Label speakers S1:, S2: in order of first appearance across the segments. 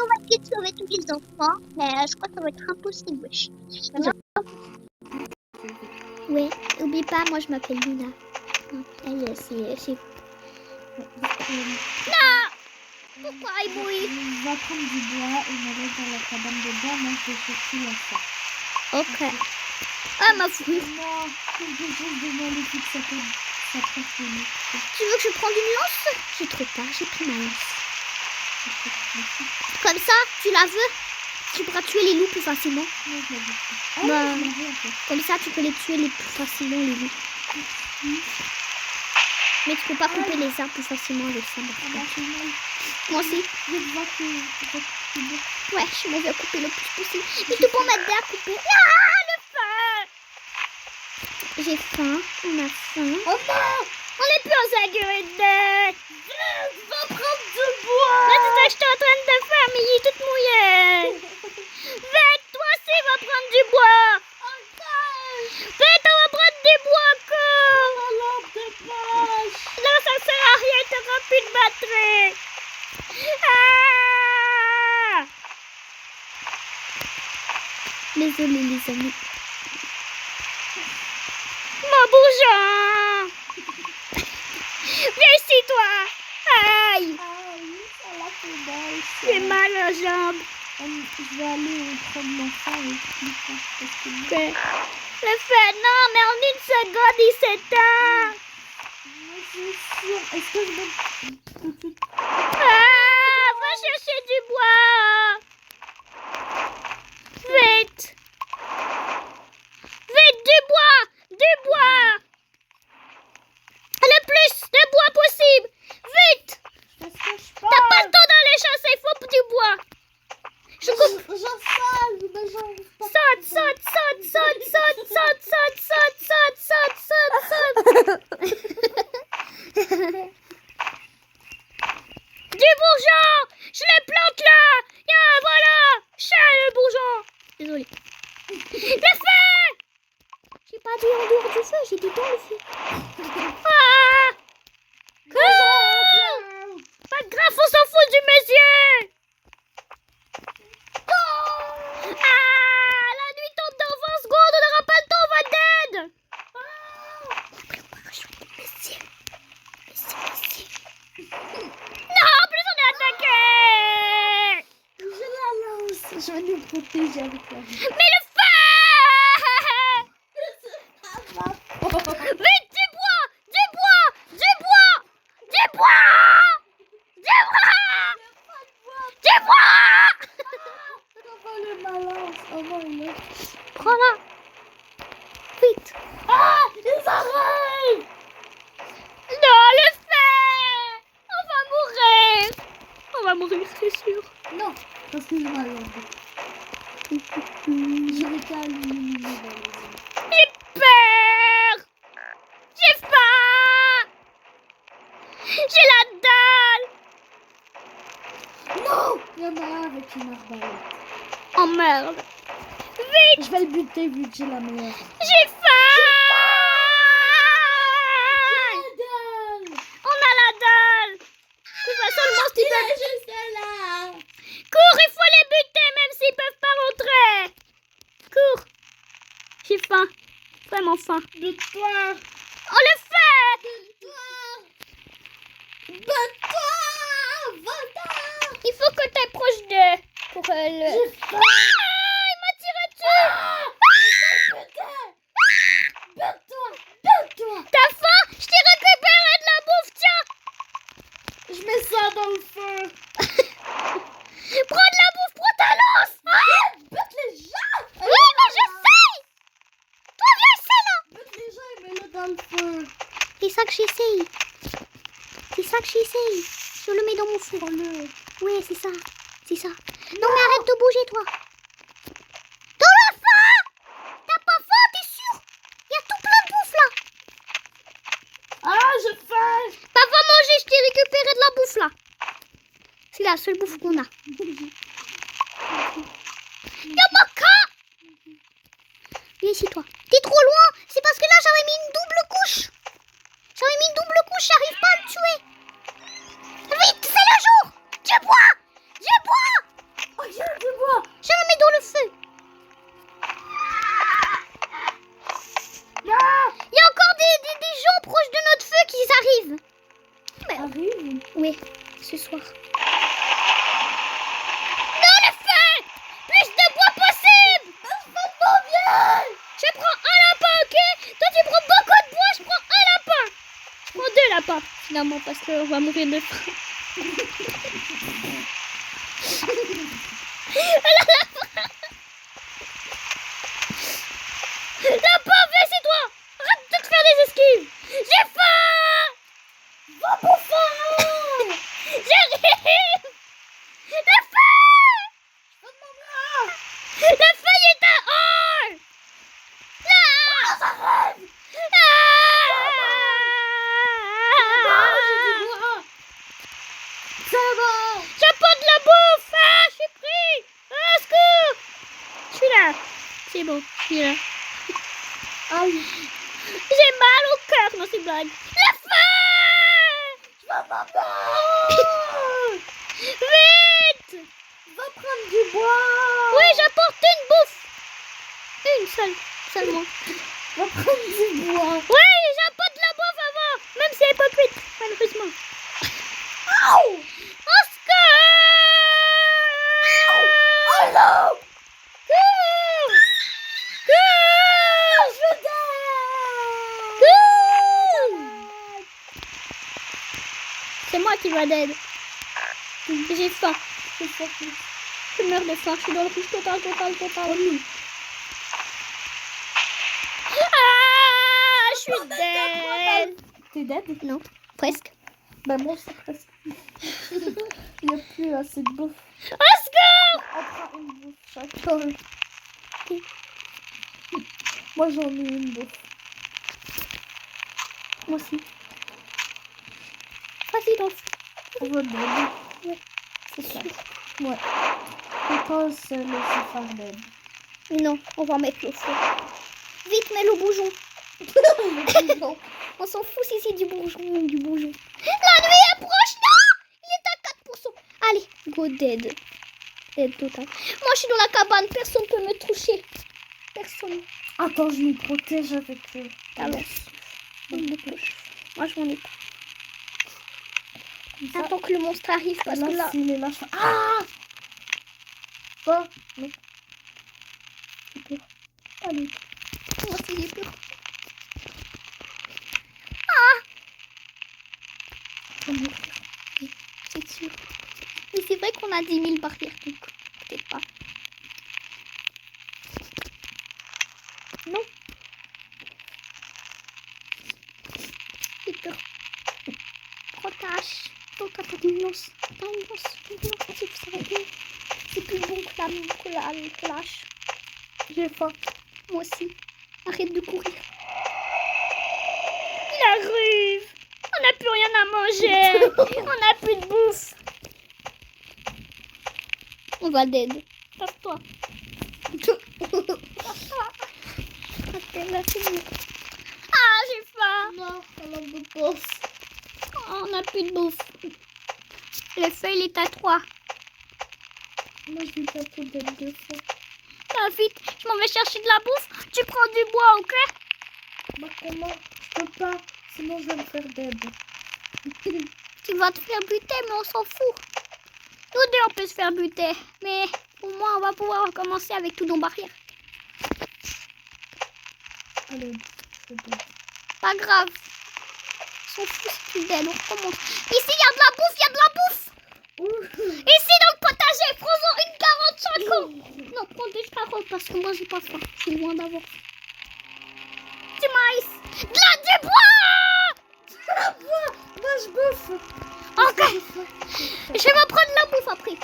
S1: on va essayer de sauver tous les enfants. Mais je crois que ça va être impossible, wesh. Ouais, oublie pas, moi je m'appelle Luna. Elle, c'est... Non! Pourquoi il bouille?
S2: On va prendre du bois et on va aller dans la cabane de bois. Moi, je vais chercher la ça.
S1: Ok. Ah, ma fou.
S2: Non, quelque chose de maléfique, ça peut fonctionner.
S1: Tu veux que je prenne une lance? J'ai trop tard, j'ai pris ma lance. Comme ça, tu la veux? Tu pourras tuer les loups plus facilement.
S2: Non, je l'avais pas. Ah,
S1: Bah,
S2: oui, je l'avais, en fait.
S1: comme ça, tu peux les tuer les plus facilement, les loups. Mais tu peux pas couper les arbres plus facilement avec ça.
S2: Ah, bah, c'est mal.
S1: Moi aussi.
S2: Je vois que c'est bon.
S1: Ouais, je m'en vais couper le plus possible. Mais tu peux m'aider à couper. Ah, le feu! J'ai faim, on a faim.
S2: Oh non!
S1: On est plus en sécurité.
S2: Je vais prendre du bois!
S1: Là, c'est ça que je suis en train de faire, mais il est tout mouillé. Vite, toi aussi, va prendre du bois. Vite, on va prendre du bois encore.
S2: La lampe de poche!
S1: Là, ça sert à rien, t'auras plus de batterie. Ah! Désolé, les amis. Mon bourgeon! Viens ici, toi! Aïe!
S2: Ah oui, ça l'a fait mal.
S1: J'ai mal aux jambes.
S2: Je vais aller prendre mon frère et puis parce que
S1: Le feu, non, mais en une seconde, il s'éteint.
S2: moi, je suis sûre. Est-ce que je vais tout de suite?
S1: Ah, va chercher du bois. Vite. Vite, du bois. Du bois. Le plus de bois possible. Vite.
S2: Est-ce que je
S1: T'as pas
S2: parle?
S1: le temps d'aller chasser, il faut du bois. Je coupe.
S2: J'en sale, mais j'arrive pas.
S1: Saute, saute, saute, saute, saute, saute, saute, saute, saute, saute, saute, saute. Du bourgeon. Je les plante là. Voilà. Chat le bourgeon. Désolée. Le feu. J'ai pas dit en dehors du feu, j'ai dit dans le feu. Ah. Cours. Pas de grave, on s'en fout du monsieur. Ah, la nuit tombe dans 20 secondes, on n'aura pas le temps, on va dead. Non, en plus on est attaqué.
S2: Je la lance. Je vais nous protéger avec la vie.
S1: Mais le feu. Vite, du bois, du bois, du bois, du bois, du bois, du bois.
S2: On va le balance. On va le...
S1: Prends-la. Vite.
S2: Ah! Ils arrivent!
S1: Non, le feu. On va mourir. On va mourir, c'est sûr.
S2: Non, parce que je m'en je vais qu'à éliminer dans les yeux.
S1: J'ai peur. J'ai faim. J'ai la dalle.
S2: Non! Il y en a un avec une arbalète.
S1: Oh merde. Vite.
S2: Je vais le buter vu que j'ai la meilleure.
S1: J'ai faim. On a la dalle. De toute façon, le monstre, il peut...
S2: juste là!
S1: Cours, il faut les buter même s'ils peuvent pas rentrer. Cours. J'ai faim. Vraiment faim.
S2: Bute-toi!
S1: On le fait.
S2: Bute-toi! Bute-toi! Va-t'en!
S1: Il faut que tu es proche d'eux. Pour le...
S2: J'ai faim!
S1: Ah, il m'a tiré dessus.
S2: Bute-toi! Bute-toi!
S1: T'as faim? Je t'ai récupéré de la bouffe, tiens.
S2: Je mets ça dans le feu!
S1: Prends de la bouffe, prends ta lance. Ah,
S2: Bute les gens!
S1: oui, mais j'essaye. Toi, viens ici, là.
S2: Bute les gens et mets-le dans le feu!
S1: C'est ça que j'essaye. C'est ça que j'essaye. Je le mets dans mon four.
S2: Prends-le!
S1: Oui, c'est ça. C'est ça. Non, mais arrête de bouger, toi. T'as la faim? T'as pas faim, t'es sûr? Il y a tout plein de bouffe, là.
S2: Ah, j'ai faim!
S1: Bah, va manger, je t'ai récupéré de la bouffe, là. C'est la seule bouffe qu'on a. Y'a ma cas. Viens ici, toi. T'es trop loin. C'est parce que là, j'avais mis une double couche. J'arrive pas à le tuer. Vite, c'est le jour. Du bois. Du bois. Finalement, parce qu'on va mourir de faim. La pauvre, c'est toi. Arrête de te faire des esquives. J'ai faim.
S2: Va bouffer.
S1: J'arrive. La feuille. La feuille est à or. Là.
S2: Ça va.
S1: J'apporte de la bouffe. Ah, je suis pris. Ah, secours. Je suis là. C'est bon, je suis là.
S2: Aïe.
S1: J'ai mal au cœur. Non, c'est blague. La feuille. Vite.
S2: Va prendre du bois.
S1: Oui, j'apporte une bouffe. Une seule. Seulement.
S2: Va prendre du bois.
S1: Oui, j'apporte de la bouffe avant. Même si elle n'est pas cuite. Malheureusement.
S2: Aouh.
S1: Au secours.
S2: Oh non.
S1: Cours. Cours.
S2: Je
S1: Cours. C'est moi qui va d'aide. J'ai faim. Je meurs de faim. Je suis dans le rouge total. Ah, je suis dead.
S2: T'es dead?
S1: Non, presque.
S2: Bah moi c'est presque. Il n'y a plus assez de bouffe.
S1: Au secours.
S2: On prend une bouffe chacun. Moi j'en ai une bouffe.
S1: Moi aussi. Vas-y, lance.
S2: On va dead.
S1: Ouais.
S2: C'est ça. Ouais. Je pense laisser faire dead.
S1: Non, on va mettre le feu. Vite, mets le bougeon. On s'en fout si c'est du bougeon. La nuit approche. Non, il est à 4%. Allez, go dead. Dead total. Moi, je suis dans la cabane. Personne peut me toucher. Personne.
S2: Attends, je me protège avec
S1: Ta lance. Il me touche. Moi, je m'en ai pas.
S2: ça.
S1: Attends que le monstre arrive parce que là...
S2: s'il est là, je... Ah. Quoi? Non.
S1: J'ai peur. Allez. Moi aussi, j'ai peur. Oui, c'est sûr. Mais c'est vrai qu'on a 10 000 barrières, donc peut-être pas. Non. J'ai peur. Protège. Oh, t'as une lance. T'as une lance. Ça va bien. C'est plus bon que la lâche.
S2: J'ai faim.
S1: Moi aussi. Arrête de courir. Il arrive. On n'a plus rien à manger. On n'a plus de bouffe. On va dead. Passe-toi. Ah, j'ai faim.
S2: Non, on a de bouffe.
S1: Oh, on n'a plus de bouffe. Le feu, il est à 3.
S2: Moi, je vais pas tout dead de faim.
S1: Ah, vite, je m'en vais chercher de la bouffe. Tu prends du bois, ok?
S2: Bah, comment? Je peux pas. Sinon, je vais me faire dead.
S1: Tu vas te faire buter, mais on s'en fout. Nous deux, on peut se faire buter. Mais au moins, on va pouvoir recommencer avec tous nos barrières.
S2: Allez, c'est bon.
S1: Pas grave. On s'en fout si tu dead, on recommence. Ici, il y a de la bouffe, il y a de la bouffe. Ici, dans le potager, prends-en une carotte chacun. Non, prends deux carottes parce que moi, j'ai pas faim. Je suis loin d'avoir. Du maïs. Du bois.
S2: Moi, je bouffe.
S1: Ok. Je vais prendre la bouffe après.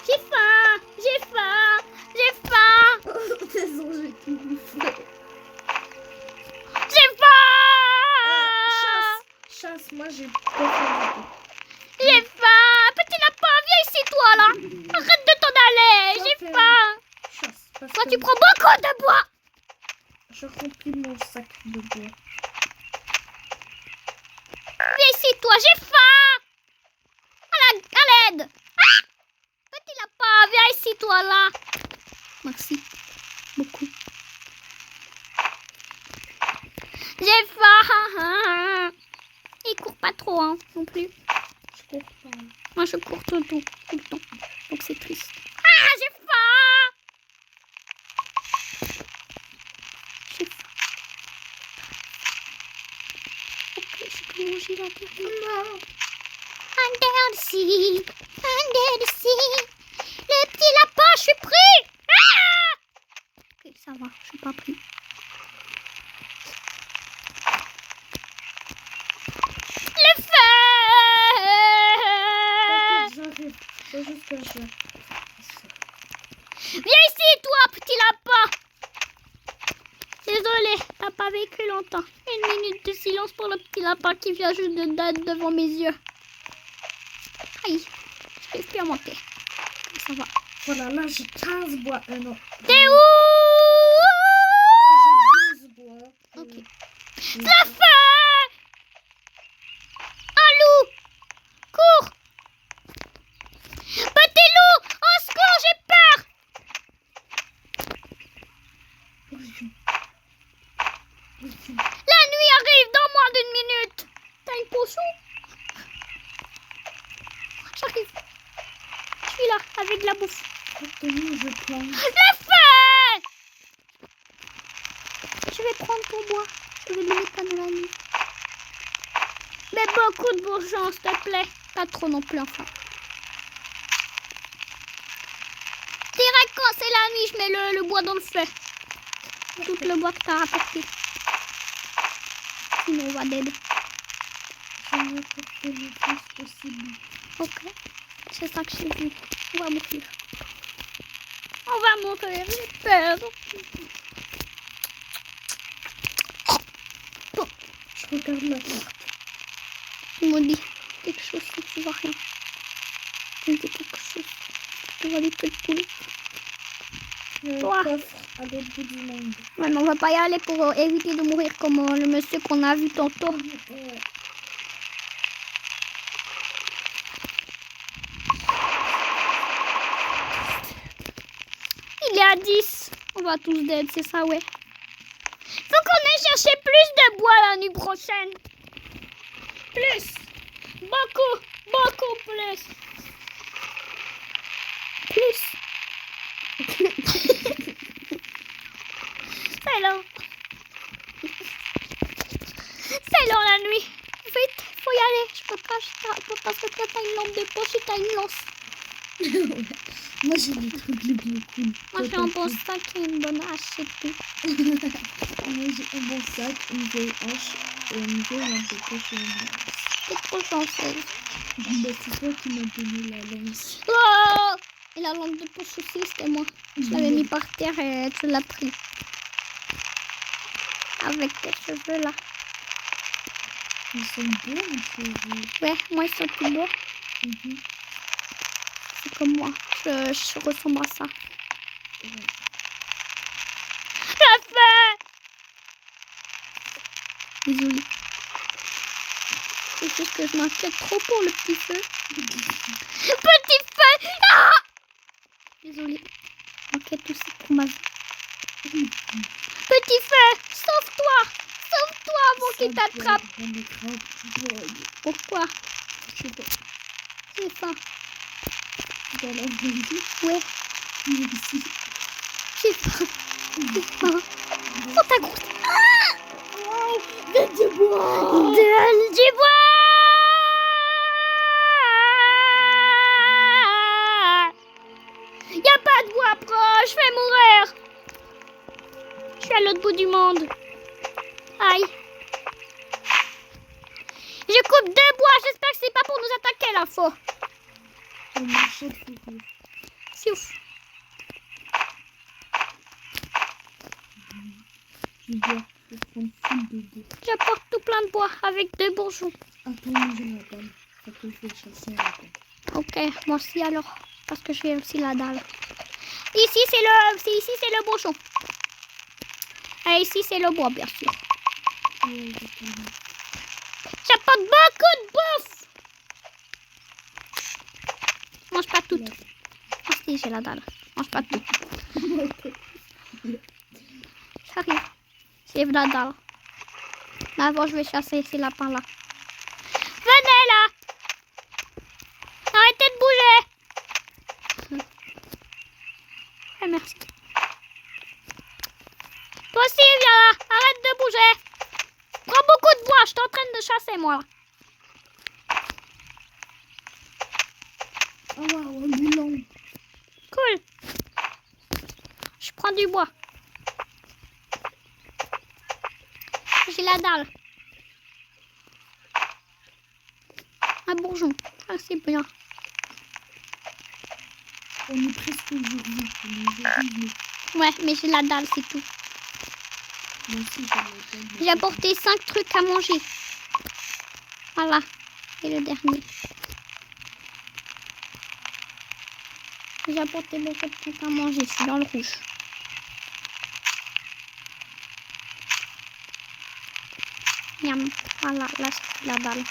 S1: J'ai faim. J'ai faim. J'ai faim.
S2: Désolé, j'ai tout bouffé.
S1: J'ai faim.
S2: Chasse, moi, j'ai pas faim.
S1: J'ai faim. Petit lapin, viens ici, toi, là. Arrête de t'en aller. J'ai faim.
S2: Chasse, parce
S1: Toi,
S2: que
S1: tu prends beaucoup de bois.
S2: je remplis mon sac de bois.
S1: Viens ici, toi, j'ai faim. À l'aide. Ah. Petit lapin, viens ici, toi, là. Merci. Beaucoup. J'ai faim. Il court pas trop, hein, non plus.
S2: Je cours pas.
S1: Moi, je cours tout le temps. Donc, c'est triste. Ah, j'ai faim. J'ai faim. Ok, je commence. manger la terre.
S2: Non.
S1: Under the sea, under the sea. Le petit lapin, je suis pris. Ah! Ok, ça va, je suis pas pris. Le feu.
S2: J'arrive. Faut juste que je...
S1: Viens ici, toi, petit lapin. Désolé, t'as pas vécu longtemps. 1 minute de silence pour le petit lapin qui vient juste de naître devant mes yeux. Aïe, je vais plus monter. Ça va.
S2: Voilà, là j'ai 15 bois. Non.
S1: T'es où?
S2: J'ai 12 bois.
S1: Ok. La fin! Un loup! Cours! Petit loup! Au secours, j'ai peur! La nuit arrive dans moins d'1 minute. T'as une potion? J'arrive. Je suis là, avec de la bouffe.
S2: Je prends.
S1: La fin! Je vais prendre ton bois. Je vais le mettre dans la nuit. Mais beaucoup de bourgeons, s'il te plaît. Pas trop non plus, enfin. Direct quand c'est la nuit, je mets le bois dans le feu. Tout le bois que t'as rapporté. Sinon, on va dead.
S2: Je vais apporter le plus possible.
S1: Ok. C'est ça que j'ai vu. On va mourir. On va mourir, j'ai peur.
S2: Je regarde la carte.
S1: Tu me dis quelque chose si tu vois rien. Tu me dis quelque chose. Tu vois des petites poules.
S2: Le
S1: Toi.
S2: coffre à l'autre bout du monde.
S1: Ouais, mais on va pas y aller pour éviter de mourir comme le monsieur qu'on a vu tantôt.
S2: Ouais.
S1: Il est à 10. On va tous dead, c'est ça, ouais. Faut qu'on aille chercher plus de bois la nuit prochaine. Plus. Beaucoup. Beaucoup plus. Plus. C'est long. C'est long la nuit. Vite, faut y aller. Je peux pas, parce que toi t'as une lampe de poche et t'as une lance.
S2: Moi j'ai des trucs les plus cool.
S1: Moi j'ai un bon sac et une bonne hache et tout.
S2: Moi j'ai un bon sac, une vieille hache et une vieille lampe de poche et une lance.
S1: T'es trop chanceuse.
S2: Bah, c'est toi qui m'as donné la lance.
S1: Oh! Et la lampe de poche aussi, c'était moi. Je l'avais mis par terre et tu l'as pris. Avec tes cheveux là.
S2: Ils sont beaux mes cheveux.
S1: Ouais, moi ils sont tout beaux.
S2: Mhm.
S1: C'est comme moi. Je ressemble à ça.
S2: Ouais.
S1: La fin! Désolée. C'est juste que je m'inquiète trop pour le petit feu. Petit feu! Ah! Désolée. Je m'inquiète aussi pour ma vie. Petit feu! Sauve-toi! Sauve-toi avant qu'il t'attrape! Pourquoi?
S2: Je sais pas.
S1: J'ai faim.
S2: Dans la vie.
S1: Ouais,
S2: Moi aussi.
S1: j'ai faim. J'ai faim. Oh, ta grosse.
S2: Oh, vite du bois.
S1: Du bois! Y a pas de bois proche, je vais mourir. Je suis à l'autre bout du monde. Aïe. Je coupe 2 bois, j'espère que c'est pas pour nous attaquer la faux.
S2: On m'achète fourrure.
S1: Fiouf.
S2: Je dois prendre full de bois.
S1: J'apporte tout plein de bois avec 2 bourgeons.
S2: Attends, moi j'ai la dalle. Faut que je vais chasser la dalle.
S1: Ok, moi aussi alors. Parce que je vais aussi la dalle. Ici c'est le bourgeon. Et ici c'est le bois bien sûr.
S2: Ouais, j'ai pas
S1: J'apporte beaucoup de bouffe. Mange pas toutes. Ah si, j'ai la dalle. Mange pas toutes. J'arrive. J'ai la dalle. D'abord, je vais chasser ces lapins-là. Venez là. Arrêtez de bouger. Ah, merci. Toi aussi, viens là. Arrête de bouger. Prends beaucoup de bois. Je suis en train de chasser, moi. prends du bois. J'ai la dalle. Un bourgeon. Ah, c'est bien.
S2: On est presque aujourd'hui.
S1: Ouais, mais j'ai la dalle, c'est tout.
S2: Moi aussi,
S1: J'ai apporté 5 trucs à manger. Voilà. Et le dernier. J'ai apporté beaucoup de trucs à manger. Je suis dans le rouge. Miam. Voilà, là, c'est la dalle.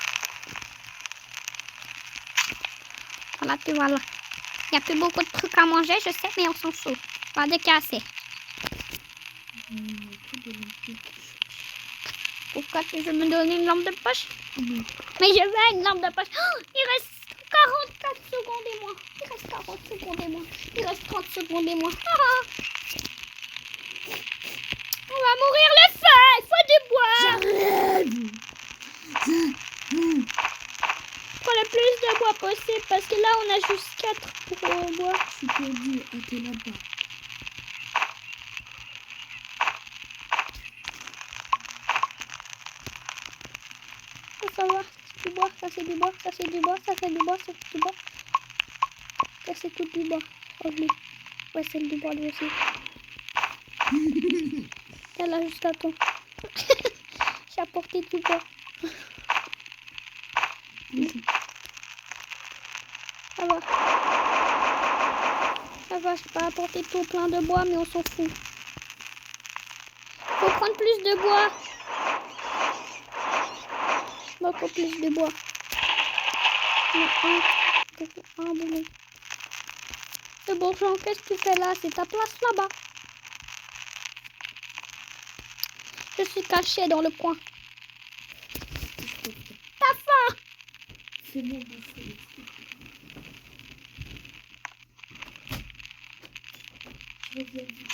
S1: Voilà, tu vois là. Il n'y a plus beaucoup de trucs à manger, je sais, mais on s'en fout. Pas de casser. Pourquoi tu veux me donner une lampe de poche? Mais je veux une lampe de poche. Oh, il reste 44 secondes et moi. Il reste 40 secondes et moi. Il reste 30 secondes et moi. Ah. On va mourir le feu. Il faut du bois.
S2: J'arrive.
S1: Prends le plus de bois possible parce que là on a juste 4 pour bois.
S2: Je suis perdu. Ah, t'es là-bas.
S1: Ça va, c'est du bois, ça c'est du bois, ça c'est du bois, ça c'est du bois, ça c'est du bois. Ça c'est tout du bois. Oh lui. Ouais, c'est du bois lui aussi. Tiens là, juste à toi. J'ai apporté du bois. Ça va. Ça va, j'ai pas apporté tout plein de bois, mais on s'en fout. Faut prendre plus de bois. Beaucoup plus de bois. Un boulot. Le bourgeon, qu'est-ce que tu fais là? C'est ta place là-bas. Je suis cachée dans le coin. T'as faim?
S2: C'est bon, bouffer. Je reviens vite.